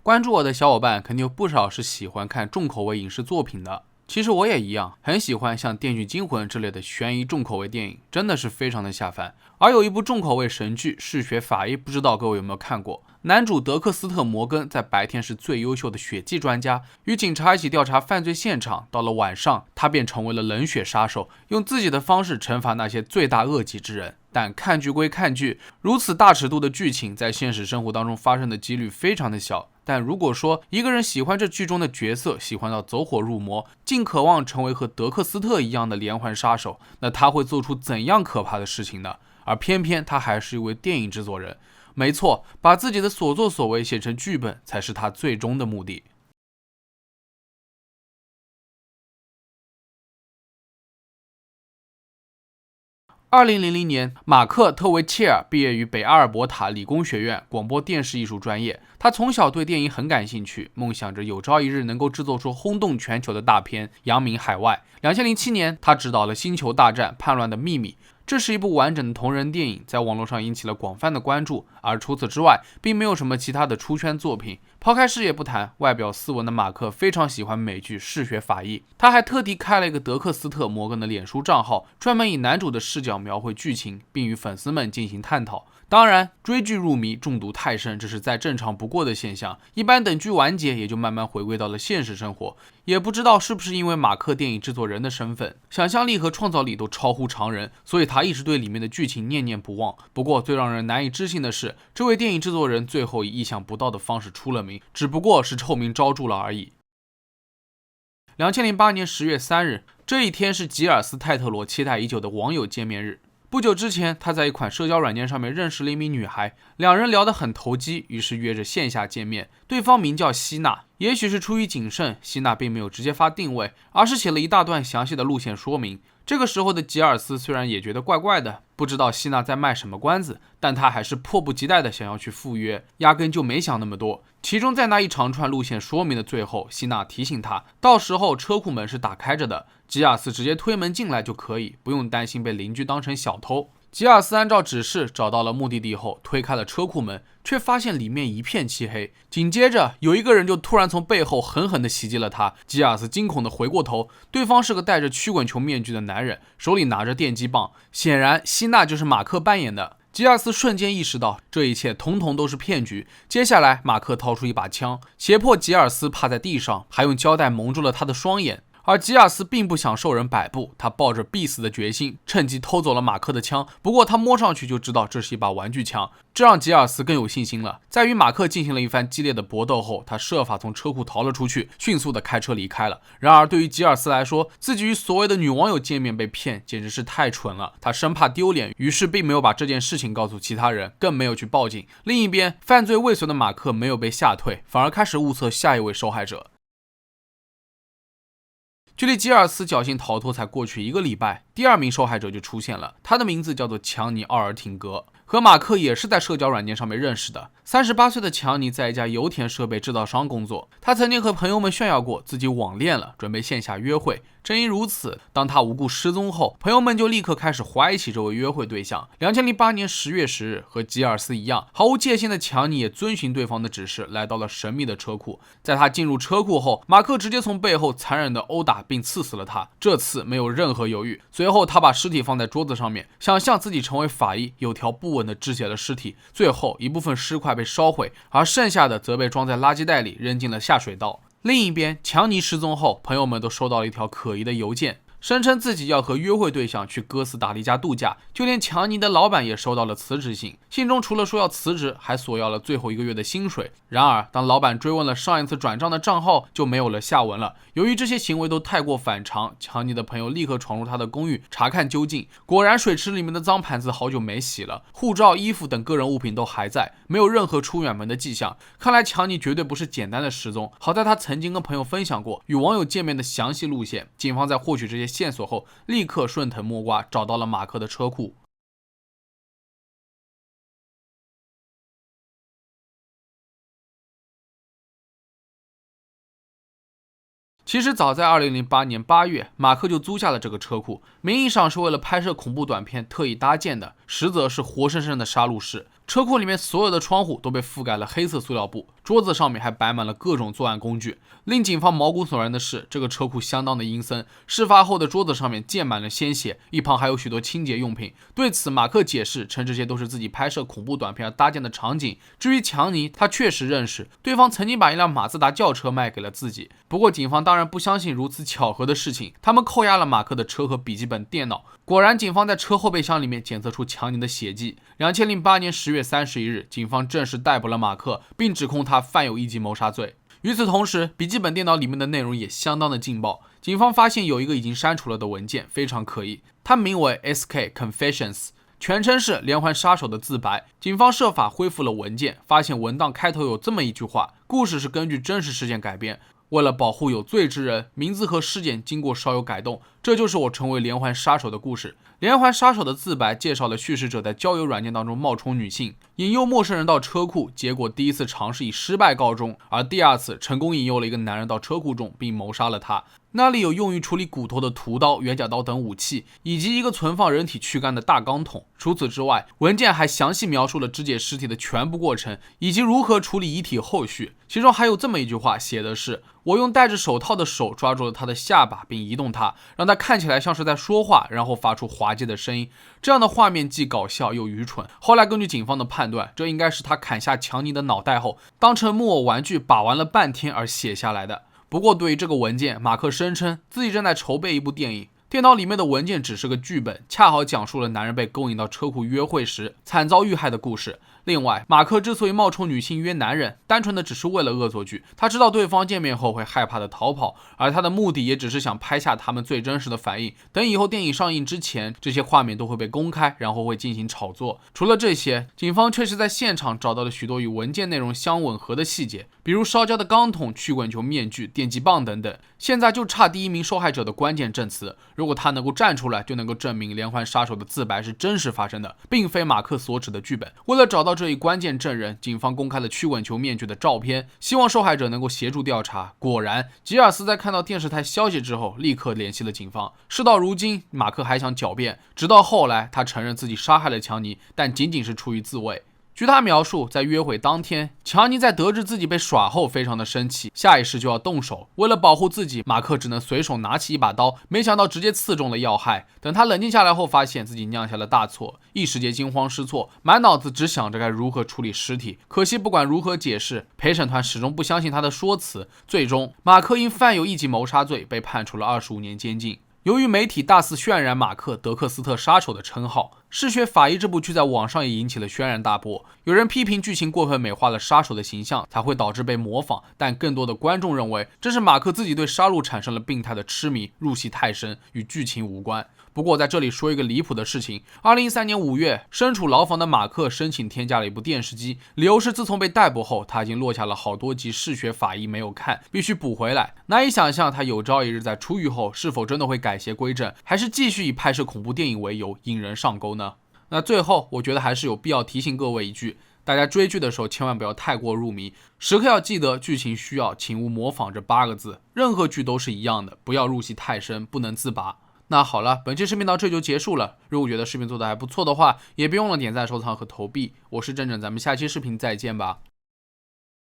关注我的小伙伴肯定有不少是喜欢看重口味影视作品的。其实我也一样，很喜欢像《电锯惊魂》之类的悬疑重口味电影，真的是非常的下饭。而有一部重口味神剧《嗜血法医》，不知道各位有没有看过？男主德克斯特·摩根在白天是最优秀的血迹专家，与警察一起调查犯罪现场。到了晚上，他便成为了冷血杀手，用自己的方式惩罚那些罪大恶极之人。但看剧归看剧，如此大尺度的剧情在现实生活当中发生的几率非常的小。但如果说一个人喜欢这剧中的角色，喜欢到走火入魔，尽渴望成为和德克斯特一样的连环杀手，那他会做出怎样可怕的事情呢？而偏偏他还是一位电影制作人，没错，把自己的所作所为写成剧本才是他最终的目的。2000年，马克·特维切尔毕业于北阿尔伯塔理工学院广播电视艺术专业。他从小对电影很感兴趣，梦想着有朝一日能够制作出轰动全球的大片，扬名海外。2007年，他执导了《星球大战：叛乱的秘密》。这是一部完整的同人电影，在网络上引起了广泛的关注，而除此之外，并没有什么其他的出圈作品。抛开事业不谈，外表斯文的马克非常喜欢美剧《嗜血法医》，他还特地开了一个德克斯特·摩根的脸书账号，专门以男主的视角描绘剧情，并与粉丝们进行探讨。当然，追剧入迷、中毒太深，这是再正常不过的现象。一般等剧完结，也就慢慢回归到了现实生活。也不知道是不是因为马克电影制作人的身份，想象力和创造力都超乎常人，所以他一直对里面的剧情念念不忘。不过，最让人难以置信的是，这位电影制作人最后以意想不到的方式出了名，只不过是臭名昭著了而已。2008年10月3日，这一天是吉尔斯·泰特罗期待已久的网友见面日。不久之前，他在一款社交软件上面认识了一名女孩，两人聊得很投机，于是约着线下见面。对方名叫希娜，也许是出于谨慎，希娜并没有直接发定位，而是写了一大段详细的路线说明。这个时候的吉尔斯虽然也觉得怪怪的，不知道希娜在卖什么关子，但他还是迫不及待的想要去赴约，压根就没想那么多。其中在那一长串路线说明的最后，希娜提醒他，到时候车库门是打开着的，吉尔斯直接推门进来就可以，不用担心被邻居当成小偷。吉尔斯按照指示找到了目的地后，推开了车库门，却发现里面一片漆黑。紧接着，有一个人就突然从背后狠狠地袭击了他。吉尔斯惊恐地回过头，对方是个戴着曲棍球面具的男人，手里拿着电击棒。显然，希娜就是马克扮演的。吉尔斯瞬间意识到这一切统统都是骗局。接下来，马克掏出一把枪，胁迫吉尔斯趴在地上，还用胶带蒙住了他的双眼。而吉尔斯并不想受人摆布，他抱着必死的决心，趁机偷走了马克的枪。不过他摸上去就知道这是一把玩具枪，这让吉尔斯更有信心了。在与马克进行了一番激烈的搏斗后，他设法从车库逃了出去，迅速的开车离开了。然而对于吉尔斯来说，自己与所谓的女网友见面被骗，简直是太蠢了。他生怕丢脸，于是并没有把这件事情告诉其他人，更没有去报警。另一边，犯罪未遂的马克没有被吓退，反而开始物色下一位受害者。距离吉尔斯侥幸逃脱才过去1个礼拜，第二名受害者就出现了，他的名字叫做强尼·奥尔廷格，和马克也是在社交软件上面认识的。38岁的强尼在一家油田设备制造商工作，他曾经和朋友们炫耀过自己网恋了，准备线下约会。正因如此，当他无故失踪后，朋友们就立刻开始怀疑起这位约会对象。2008年10月10日，和吉尔斯一样，毫无戒心的强尼也遵循对方的指示，来到了神秘的车库。在他进入车库后，马克直接从背后残忍的殴打并刺死了他，这次没有任何犹豫。随后他把尸体放在桌子上面，想象自己成为法医，有条不紊地肢解了尸体。最后一部分尸块被烧毁，而剩下的则被装在垃圾袋里扔进了下水道。另一边，强尼失踪后，朋友们都收到了一条可疑的邮件，声称自己要和约会对象去哥斯达黎加度假，就连强尼的老板也收到了辞职信。信中除了说要辞职，还索要了最后1个月的薪水。然而，当老板追问了上一次转账的账号，就没有了下文了。由于这些行为都太过反常，强尼的朋友立刻闯入他的公寓查看究竟。果然，水池里面的脏盘子好久没洗了，护照、衣服等个人物品都还在，没有任何出远门的迹象。看来强尼绝对不是简单的失踪。好在他曾经跟朋友分享过与网友见面的详细路线，警方在获取这些线索后，立刻顺藤摸瓜找到了马克的车库。其实早在2008年8月，马克就租下了这个车库，名义上是为了拍摄恐怖短片特意搭建的，实则是活生生的杀戮室。车库里面所有的窗户都被覆盖了黑色塑料布，桌子上面还摆满了各种作案工具。令警方毛骨悚然的是，这个车库相当的阴森，事发后的桌子上面溅满了鲜血，一旁还有许多清洁用品。对此，马克解释称这些都是自己拍摄恐怖短片而搭建的场景。至于强尼，他确实认识对方曾经把一辆马自达轿车卖给了自己。不过警方当然不相信如此巧合的事情，他们扣押了马克的车和笔记本电脑。果然，警方在车后备箱里面检测出强尼的血迹。2008年10月31日，警方正式逮捕了马克，并指控他犯有一级谋杀罪。与此同时，笔记本电脑里面的内容也相当的劲爆。警方发现有一个已经删除了的文件，非常可疑，它名为 SK Confessions， 全称是连环杀手的自白。警方设法恢复了文件，发现文档开头有这么一句话：故事是根据真实事件改编，为了保护有罪之人，名字和事件经过稍有改动，这就是我成为连环杀手的故事。连环杀手的自白介绍了叙事者在交友软件当中冒充女性，引诱陌生人到车库，结果第一次尝试以失败告终，而第二次成功引诱了一个男人到车库中并谋杀了他。那里有用于处理骨头的屠刀、圆角刀等武器，以及一个存放人体躯干的大钢桶。除此之外，文件还详细描述了肢解尸体的全部过程，以及如何处理遗体后续。其中还有这么一句话，写的是：我用戴着手套的手抓住了他的下巴，并移动他，让他看起来像是在说话，然后发出滑稽的声音。这样的画面既搞笑又愚蠢。后来根据警方的判断，这应该是他砍下强尼的脑袋后，当成木偶玩具把玩了半天而写下来的。不过对于这个文件，马克声称自己正在筹备一部电影，电脑里面的文件只是个剧本，恰好讲述了男人被勾引到车库约会时惨遭遇害的故事。另外，马克之所以冒充女性约男人，单纯的只是为了恶作剧。他知道对方见面后会害怕的逃跑，而他的目的也只是想拍下他们最真实的反应。等以后电影上映之前，这些画面都会被公开，然后会进行炒作。除了这些，警方确实在现场找到了许多与文件内容相吻合的细节，比如烧焦的钢桶、曲棍球面具、电击棒等等。现在就差第一名受害者的关键证词，如果他能够站出来，就能够证明连环杀手的自白是真实发生的，并非马克所指的剧本。为了找到这一关键证人，警方公开了曲棍球面具的照片，希望受害者能够协助调查。果然，吉尔斯在看到电视台消息之后，立刻联系了警方。事到如今，马克还想狡辩，直到后来他承认自己杀害了强尼，但仅仅是出于自卫。据他描述，在约会当天，强尼在得知自己被耍后非常的生气，下意识就要动手。为了保护自己，马克只能随手拿起一把刀，没想到直接刺中了要害。等他冷静下来后，发现自己酿下了大错，一时间惊慌失措，满脑子只想着该如何处理尸体。可惜不管如何解释，陪审团始终不相信他的说辞。最终，马克因犯有一级谋杀罪被判处了25年监禁。由于媒体大肆渲染马克德克斯特杀手的称号，《嗜血法医》这部剧在网上也引起了轩然大波。有人批评剧情过分美化了杀手的形象，才会导致被模仿，但更多的观众认为这是马克自己对杀戮产生了病态的痴迷，入戏太深，与剧情无关。不过在这里说一个离谱的事情，2013年5月，身处牢房的马克申请添加了一部电视机，理由是自从被逮捕后，他已经落下了好多集《嗜血法医》没有看，必须补回来。难以想象他有朝一日在出狱后，是否真的会改邪归正，还是继续以拍摄恐怖电影为由引人上钩呢？那最后，我觉得还是有必要提醒各位一句，大家追剧的时候千万不要太过入迷，时刻要记得剧情需要，请勿模仿这8个字。任何剧都是一样的，不要入戏太深，不能自拔。那好了，本期视频到这就结束了。如果觉得视频做得还不错的话，也别忘了点赞、收藏和投币。我是正正，咱们下期视频再见吧。